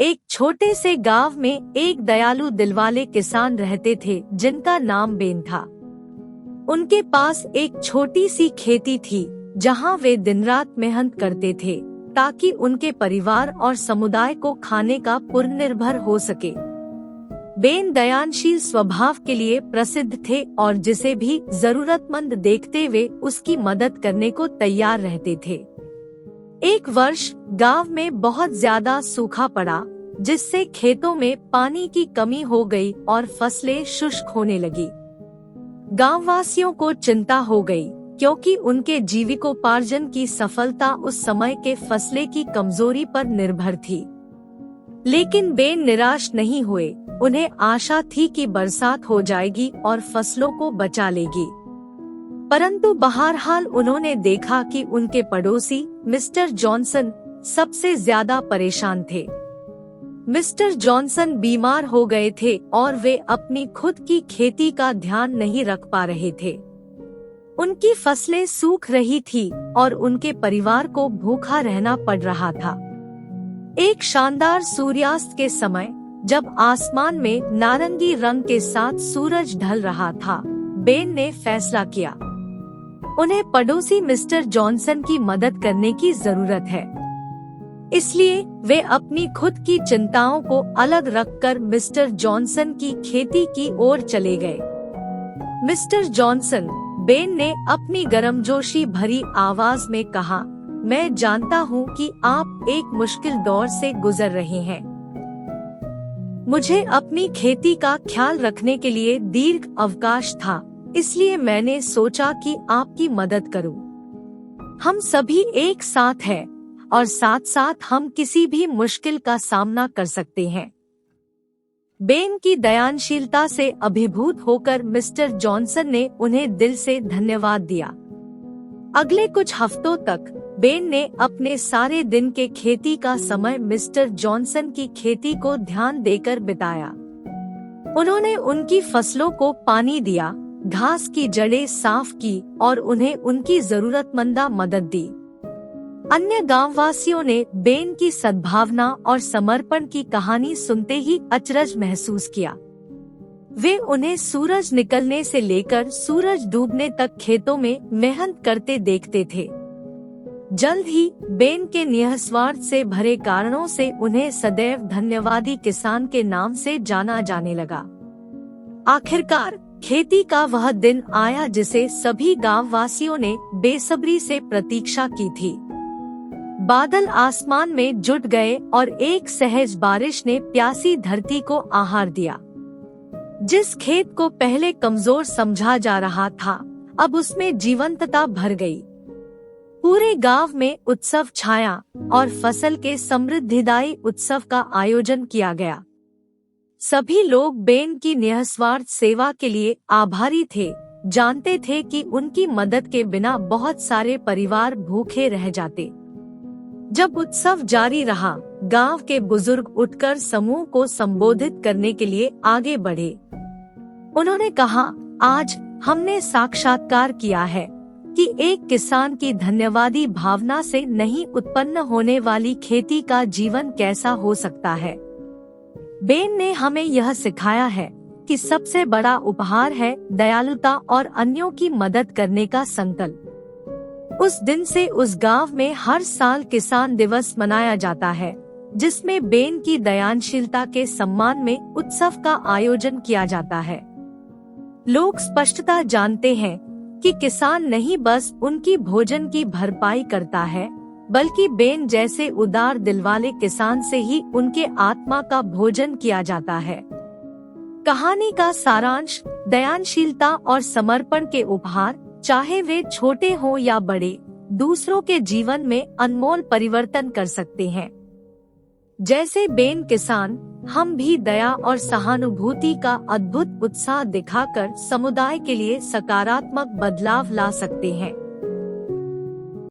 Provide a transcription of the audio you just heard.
एक छोटे से गांव में एक दयालु दिलवाले किसान रहते थे जिनका नाम बेन था। उनके पास एक छोटी सी खेती थी जहां वे दिन रात मेहनत करते थे ताकि उनके परिवार और समुदाय को खाने का पूर्ण हो सके। बेन दयानशील स्वभाव के लिए प्रसिद्ध थे और जिसे भी जरूरतमंद देखते वे उसकी मदद करने को तैयार रहते थे। एक वर्ष गांव में बहुत ज्यादा सूखा पड़ा, जिससे खेतों में पानी की कमी हो गई और फसलें शुष्क होने लगी। गांववासियों को चिंता हो गई क्योंकि उनके जीविकोपार्जन की सफलता उस समय के फसले की कमजोरी पर निर्भर थी। लेकिन बेन निराश नहीं हुए। उन्हें आशा थी कि बरसात हो जाएगी और फसलों को बचा लेगी। परंतु बहरहाल उन्होंने देखा कि उनके पड़ोसी मिस्टर जॉनसन सबसे ज्यादा परेशान थे। मिस्टर जॉनसन बीमार हो गए थे और वे अपनी खुद की खेती का ध्यान नहीं रख पा रहे थे। उनकी फसलें सूख रही थी और उनके परिवार को भूखा रहना पड़ रहा था। एक शानदार सूर्यास्त के समय जब आसमान में नारंगी रंग के साथ सूरज ढल रहा था, बेन ने फैसला किया उन्हें पड़ोसी मिस्टर जॉनसन की मदद करने की जरूरत है। इसलिए वे अपनी खुद की चिंताओं को अलग रखकर मिस्टर जॉनसन की खेती की ओर चले गए। मिस्टर जॉनसन, बेन ने अपनी गर्मजोशी भरी आवाज में कहा, मैं जानता हूँ कि आप एक मुश्किल दौर से गुजर रहे हैं। मुझे अपनी खेती का ख्याल रखने के लिए दीर्घ अवकाश था, इसलिए मैंने सोचा कि आपकी मदद करूं। हम सभी एक साथ हैं और साथ साथ हम किसी भी मुश्किल का सामना कर सकते हैं। बेन की दयानशीलता से अभिभूत होकर मिस्टर जॉनसन ने उन्हें दिल से धन्यवाद दिया। अगले कुछ हफ्तों तक बेन ने अपने सारे दिन के खेती का समय मिस्टर जॉनसन की खेती को ध्यान देकर बिताया। उन्होंने उनकी फसलों को पानी दिया, घास की जड़ें साफ की और उन्हें उनकी जरूरतमंदा मदद दी। अन्य गांववासियों ने बेन की सद्भावना और समर्पण की कहानी सुनते ही अचरज महसूस किया। वे उन्हें सूरज निकलने से लेकर सूरज डूबने तक खेतों में मेहनत करते देखते थे। जल्द ही बेन के निस्वार्थ से भरे कारणों से उन्हें सदैव धन्यवादी किसान के नाम से जाना जाने लगा। आखिरकार खेती का वह दिन आया जिसे सभी गांववासियों ने बेसब्री से प्रतीक्षा की थी। बादल आसमान में जुट गए और एक सहज बारिश ने प्यासी धरती को आहार दिया। जिस खेत को पहले कमजोर समझा जा रहा था, अब उसमें जीवंतता भर गई। पूरे गांव में उत्सव छाया और फसल के समृद्धिदायी उत्सव का आयोजन किया गया। सभी लोग बेन की निस्वार्थ सेवा के लिए आभारी थे, जानते थे कि उनकी मदद के बिना बहुत सारे परिवार भूखे रह जाते। जब उत्सव जारी रहा, गांव के बुजुर्ग उठकर समूह को संबोधित करने के लिए आगे बढ़े। उन्होंने कहा, आज हमने साक्षात्कार किया है कि एक किसान की धन्यवादी भावना से नहीं उत्पन्न होने वाली खेती का जीवन कैसा हो सकता है। बेन ने हमें यह सिखाया है कि सबसे बड़ा उपहार है दयालुता और अन्यों की मदद करने का संकल्प। उस दिन से उस गांव में हर साल किसान दिवस मनाया जाता है, जिसमें बेन की दयानशीलता के सम्मान में उत्सव का आयोजन किया जाता है। लोग स्पष्टता जानते हैं कि किसान नहीं बस उनकी भोजन की भरपाई करता है, बल्कि बेन जैसे उदार दिल वाले किसान से ही उनके आत्मा का भोजन किया जाता है। कहानी का सारांश, दयानशीलता और समर्पण के उपहार, चाहे वे छोटे हों या बड़े, दूसरों के जीवन में अनमोल परिवर्तन कर सकते हैं। जैसे बेन किसान, हम भी दया और सहानुभूति का अद्भुत उत्साह दिखाकर समुदाय के लिए सकारात्मक बदलाव ला सकते हैं।